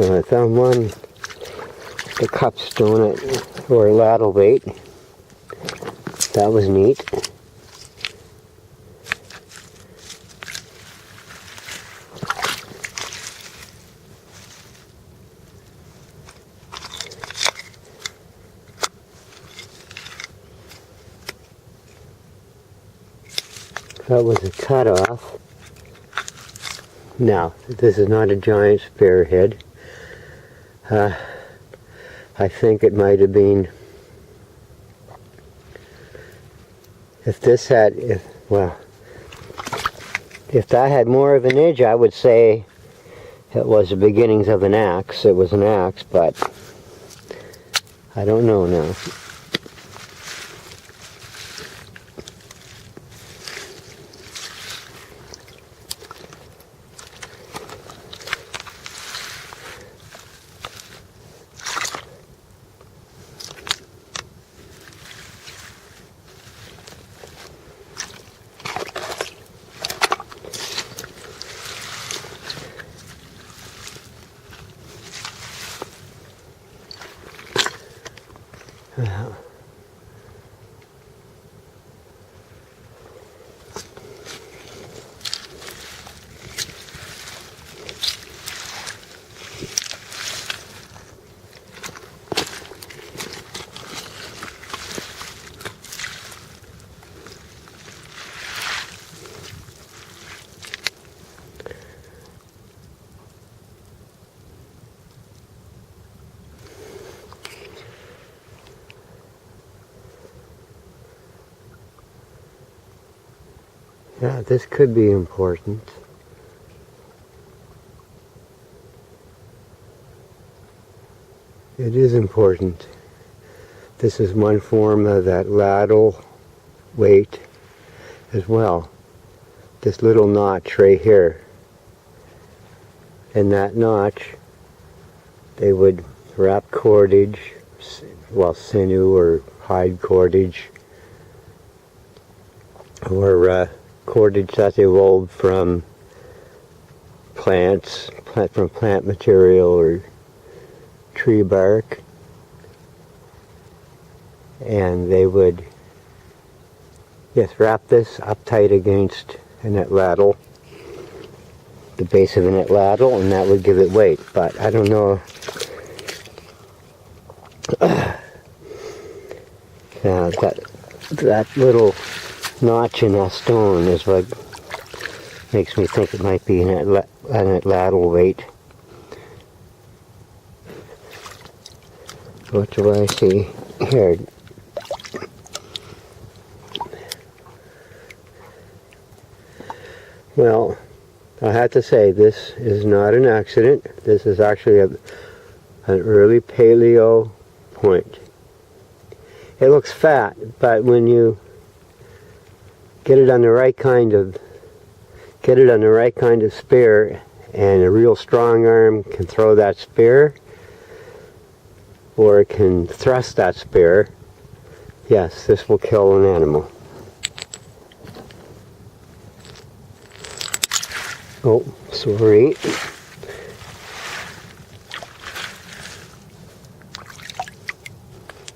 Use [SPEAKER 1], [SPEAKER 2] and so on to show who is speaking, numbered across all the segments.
[SPEAKER 1] I found one, the cupstone or lattle bait. That was neat. That was a cutoff. Now, this is not a giant spearhead. I think it might have been, if that had more of an edge, I would say it was the beginnings of an axe. It was an axe, but I don't know now. Yeah, this could be important. It is important. This is one form of that lattle weight as well. This little notch right here. In that notch, they would wrap cordage, well, sinew or hide cordage, or cordage that they wove from plants, from plant material or tree bark, and they would wrap this up tight against a net lattle, the base of a net lattle, and that would give it weight. But I don't know. That little notch in that stone is what makes me think it might be a net lattle weight. What do I see here? Well, I have to say, this is not an accident. This is actually an early paleo point. It looks fat, but when you get it on the right kind of spear, and a real strong arm can throw that spear, or it can thrust that spear, yes, this will kill an animal. Oh, sorry.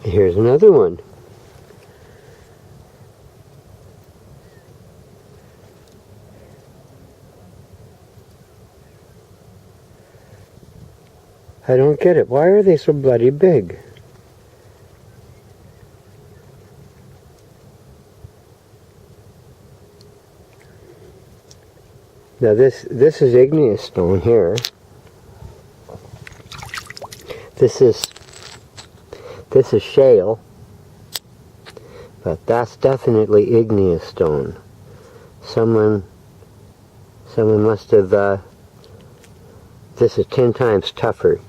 [SPEAKER 1] Here's another one. I don't get it. Why are they so bloody big? Now this is igneous stone here. This is shale, but that's definitely igneous stone. Someone must have. This is 10 times tougher.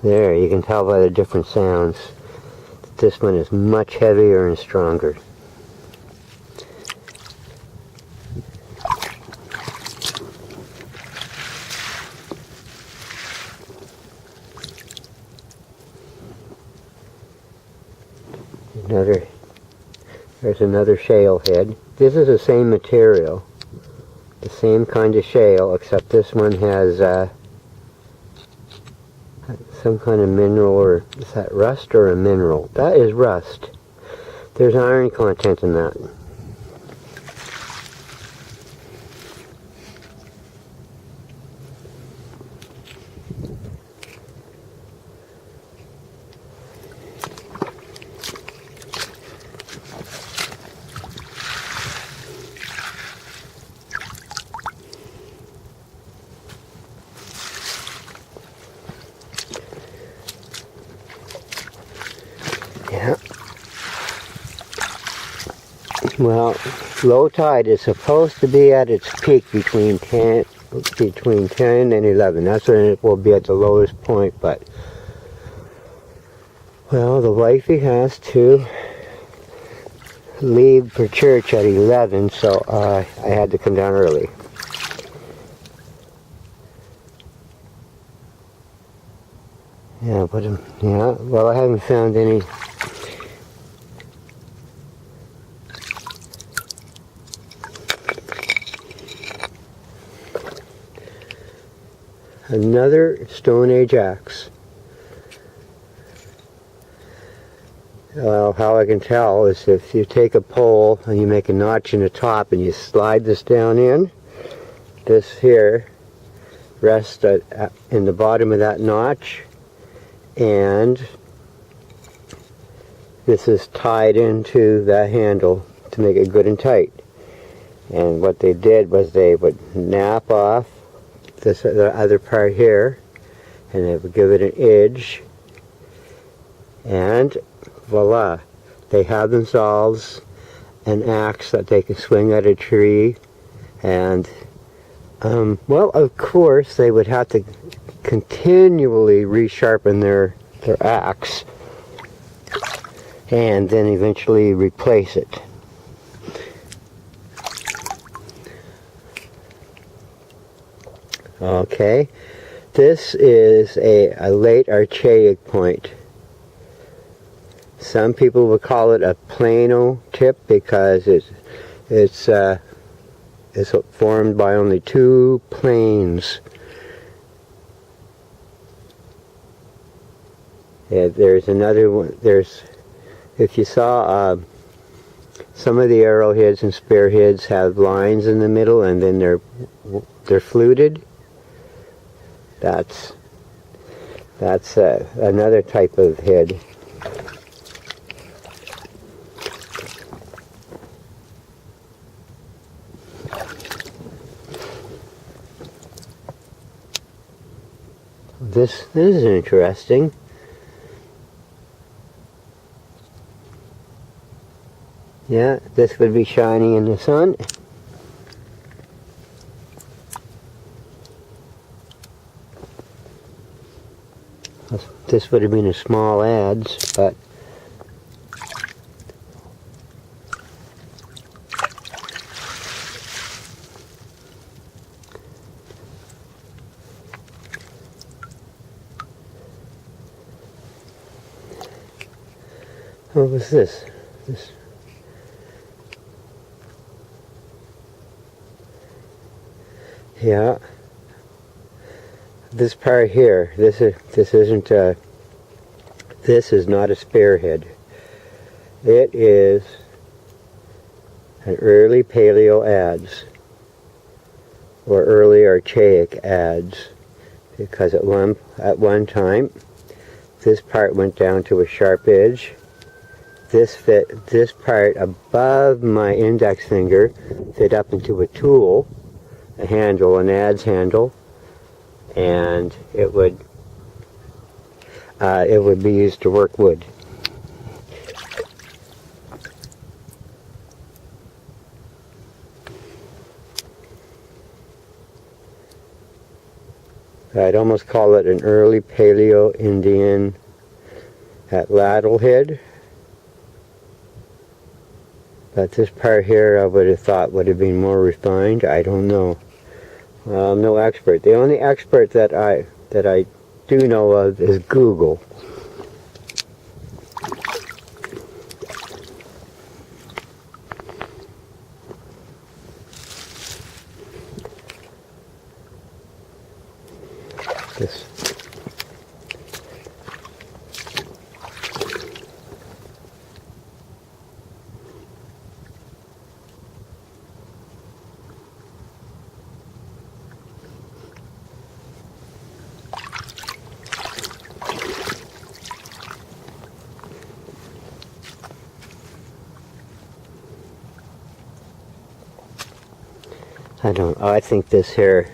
[SPEAKER 1] There, you can tell by the different sounds. This one is much heavier and stronger. There's another shale head. This is the same material. same kind of shale, except this one has some kind of mineral, or is that rust or a mineral? That is rust. There's iron content in that. Yeah. Well, low tide is supposed to be at its peak between 10 and 11. That's when it will be at the lowest point, but well, the wifey has to leave for church at 11, so I had to come down early. Yeah, but yeah, well, I haven't found any. Another Stone Age axe. Well, how I can tell is if you take a pole and you make a notch in the top and you slide this down in, this here rests in the bottom of that notch, and this is tied into that handle to make it good and tight. And what they did was they would nap off the other part here, and they would give it an edge, and voila, they have themselves an axe that they can swing at a tree. And well, of course they would have to continually resharpen their axe and then eventually replace it. Okay, this is a late archaic point. Some people would call it a plano tip because it's formed by only two planes. Yeah, there's another one. If you saw some of the arrowheads and spearheads have lines in the middle, and then they're fluted. That's another type of head. This is interesting. Yeah, this would be shining in the sun. This would have been a small adze, but what was this? Yeah. This part here, this is not a spearhead. It is an early paleo adze, or early archaic adze, because at one time this part went down to a sharp edge. This part above my index finger fit up into a tool, a handle, an adze handle, and it would be used to work wood. I'd almost call it an early Paleo Indian atlatl head. But this part here I would have thought would have been more refined. I don't know. I'm no expert. The only expert that I do know of is Google. This. I think this here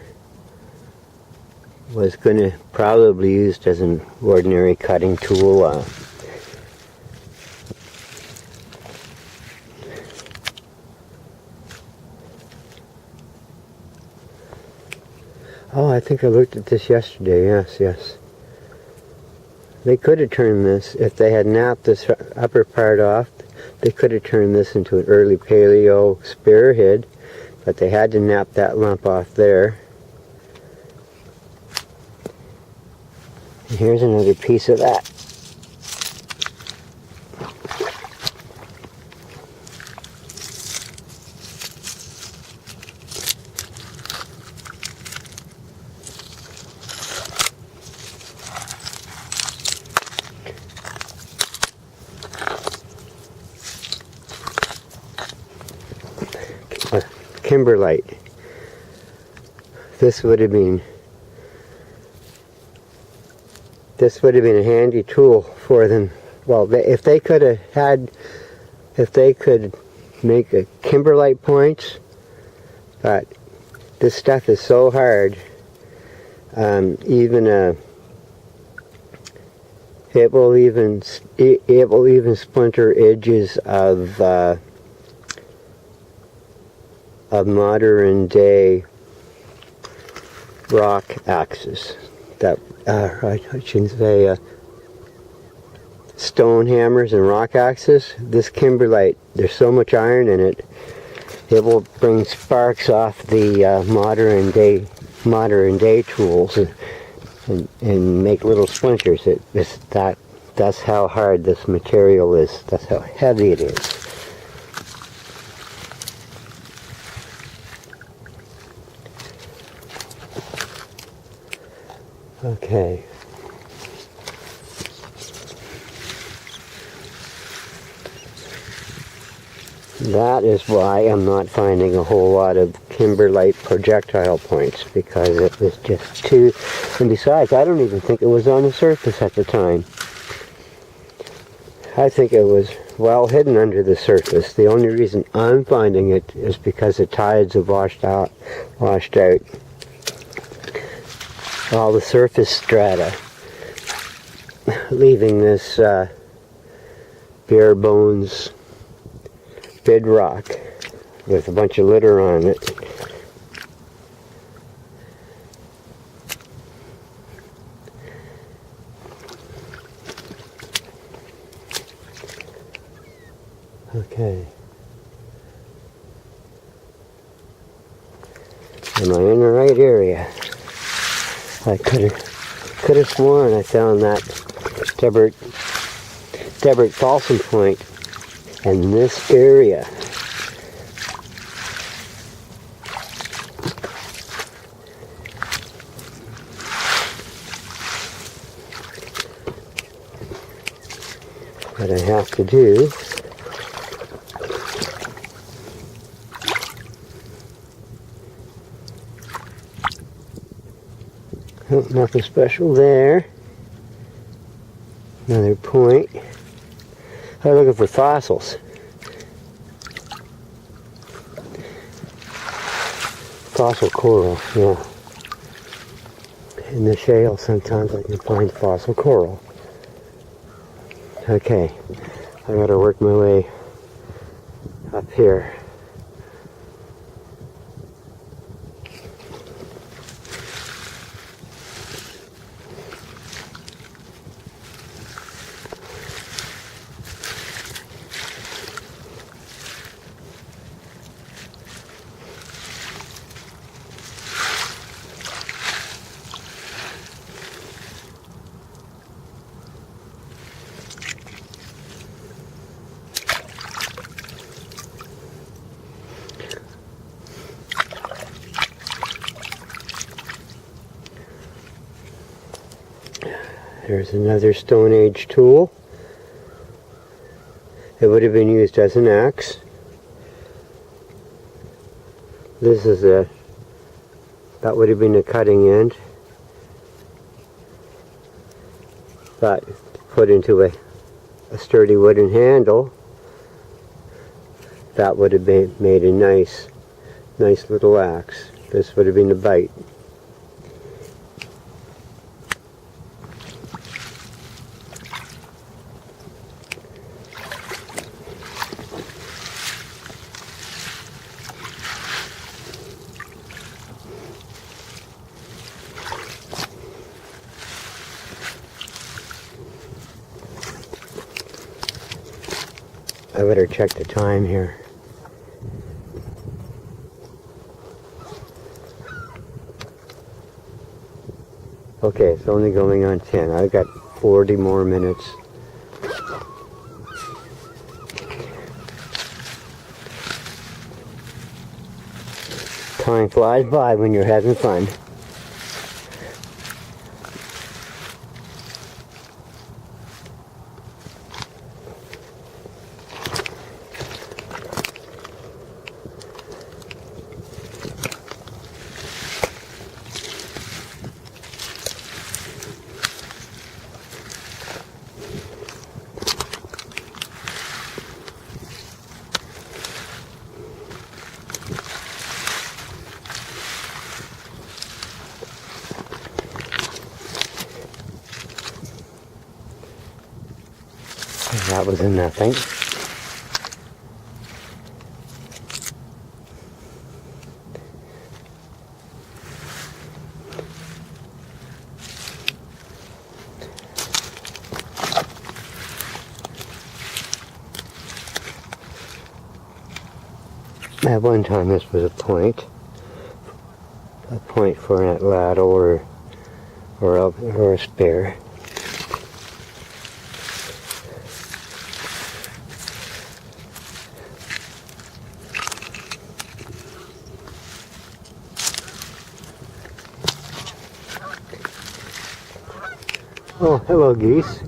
[SPEAKER 1] was going to probably be used as an ordinary cutting tool. Oh, I think I looked at this yesterday. Yes. They could have turned this, if they had napped this upper part off, they could have turned this into an early paleo spearhead, but they had to nap that lump off there. And here's another piece of that. Kimberlite. This would have been a handy tool for them. Well, if they could make a Kimberlite points, but this stuff is so hard. It will even splinter edges of modern day rock axes. That I shouldn't say stone hammers and rock axes. This Kimberlite, there's so much iron in it, it will bring sparks off the modern day tools and make little splinters. That's how hard this material is. That's how heavy it is. Okay. That is why I'm not finding a whole lot of Kimberlite projectile points, because it was just too... And besides, I don't even think it was on the surface at the time. I think it was well hidden under the surface. The only reason I'm finding it is because the tides have washed out all the surface strata, leaving this bare bones bedrock with a bunch of litter on it. Okay. Am I in the right area? I could have sworn I found that Debert Folsom point in this area. What I have to do oh, nothing special there. Another point. I'm looking for fossils. Fossil coral, yeah. In the shale, sometimes I can find fossil coral. Okay, I gotta work my way up here. There's another Stone Age tool. It would have been used as an axe. This is that would have been a cutting end, but put into a sturdy wooden handle, that would have been made a nice little axe. This would have been the bite. I better check the time here. Okay, it's only going on 10. I've got 40 more minutes. Time flies by when you're having fun. That was a nothing. At one time this was a point for an atlatl or a spare. Oh, hello geese.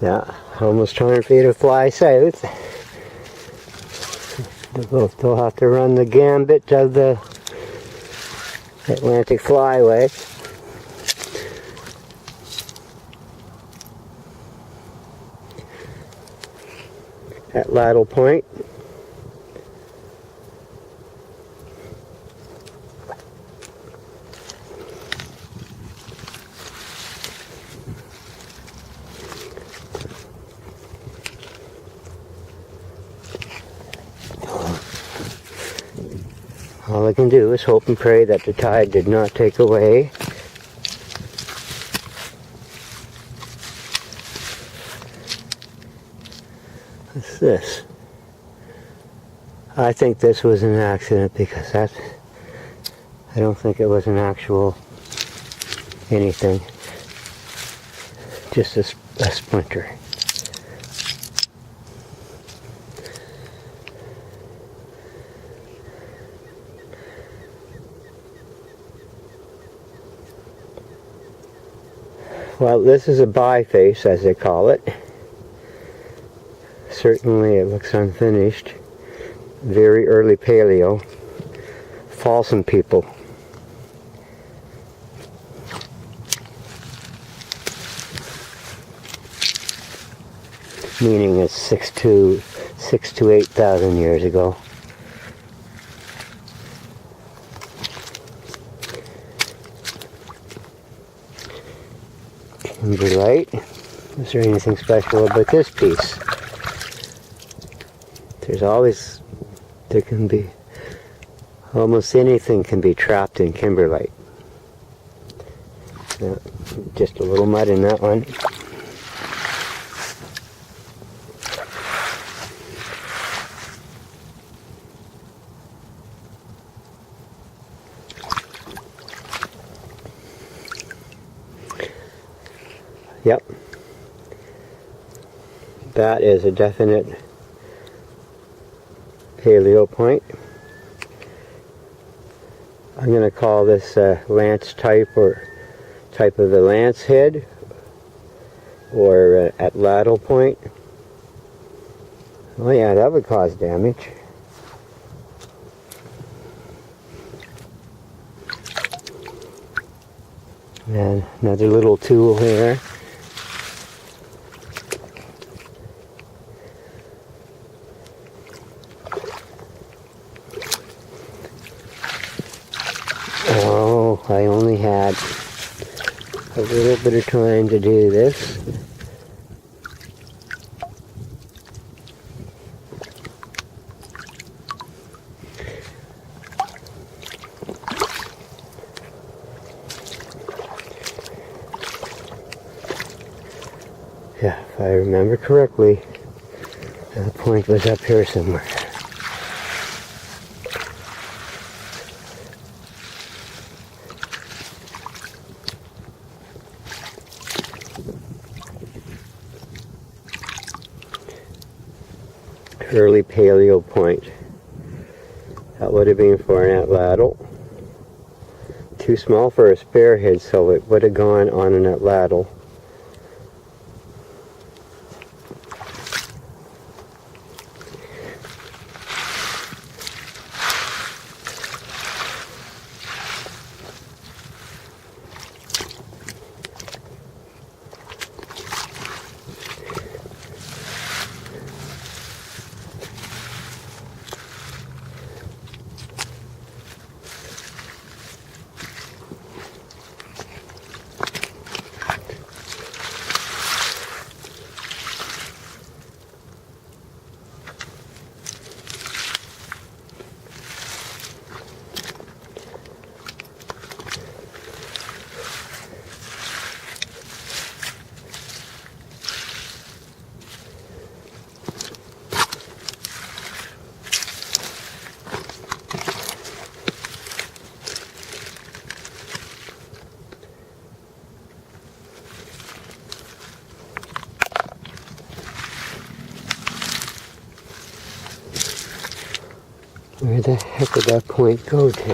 [SPEAKER 1] Yeah, almost trying for you to fly south. They'll still have to run the gambit of the Atlantic Flyway. Atlatl Point. All I can do is hope and pray that the tide did not take away. What's this? I think this was an accident because I don't think it was an actual anything. Just a splinter. Well, this is a biface, as they call it. Certainly it looks unfinished. Very early paleo. Folsom people. Meaning it's 6 to 8,000 years ago. Kimberlite. Is there anything special about this piece? There can be, almost anything can be trapped in kimberlite. Yeah, just a little mud in that one. Yep. That is a definite paleo point. I'm going to call this lance type, or type of the lance head, or atlatl point. Oh yeah, that would cause damage. And another little tool here. Oh, I only had a little bit of time to do this. Yeah, if I remember correctly, the point was up here somewhere. Early paleo point. That would have been for an atlatl. Too small for a spearhead, so it would have gone on an atlatl. Where the heck did that point go to?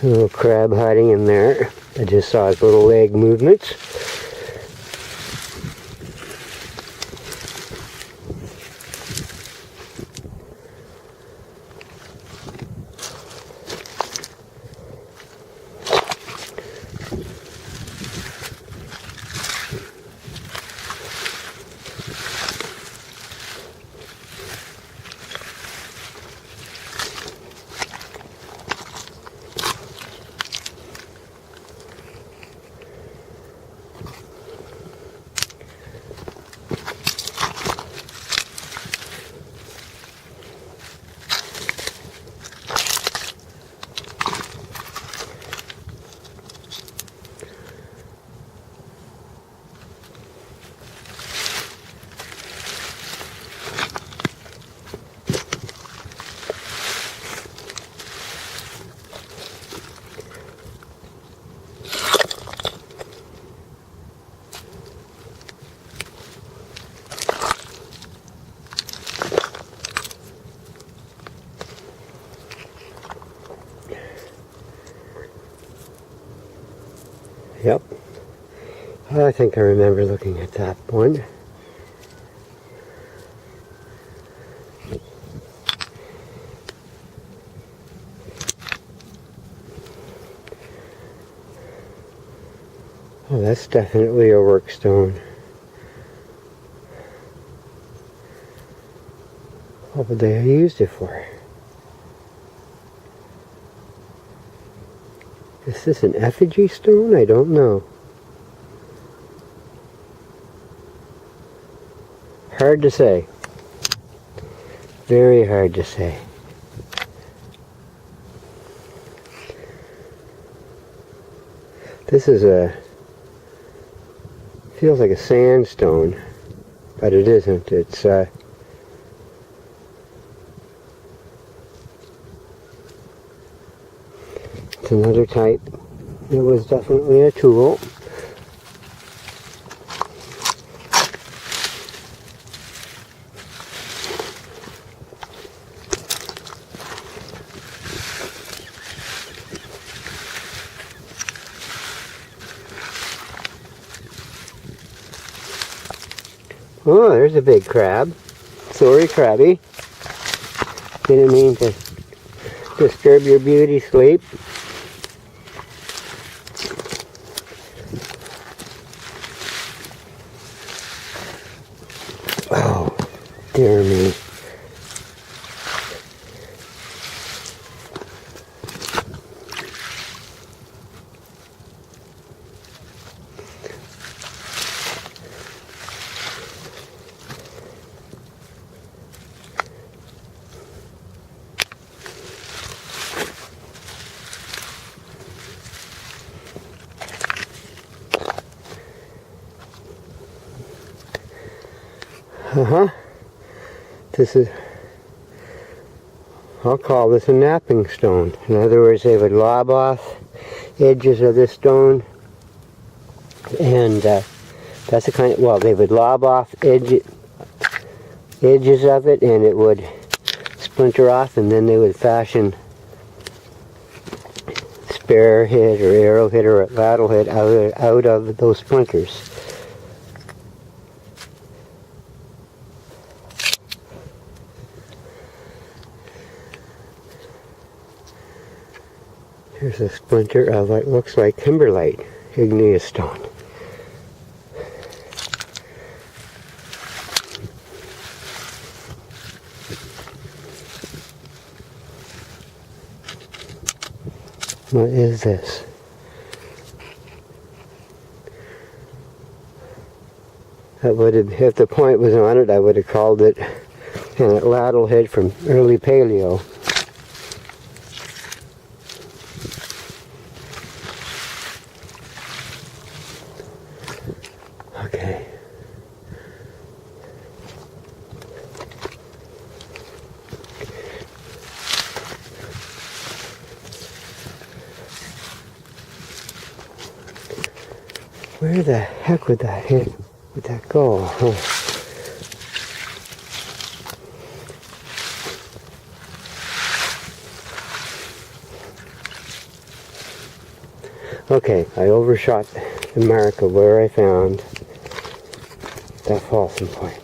[SPEAKER 1] A little crab hiding in there. I just saw his little leg movements. Yep. I think I remember looking at that one. Oh, that's definitely a work stone. What would they have used it for? Is this an effigy stone? I don't know. Hard to say. Very hard to say. This is feels like a sandstone, but it isn't. It's That's another type. It was definitely a tool. Oh, there's a big crab. Sorry, crabby. Didn't mean to disturb your beauty sleep. Oh, dear me. This is, I'll call this a napping stone. In other words, they would lob off edges of this stone, and that's the kind of, well, they would lob off edges of it, and it would splinter off, and then they would fashion spear head or arrowhead or ladle head out of those splinters. Here's a splinter of what looks like kimberlite, igneous stone. What is this? That would have, if the point was on it, I would have called it a ladle head from early paleo. Okay. Where the heck would that hit? Would that go? Huh. Okay, I overshot the mark of where I found that Folsom point.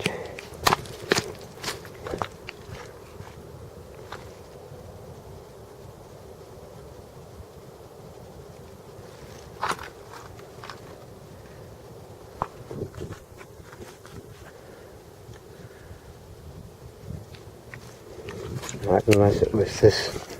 [SPEAKER 1] Not unless it was this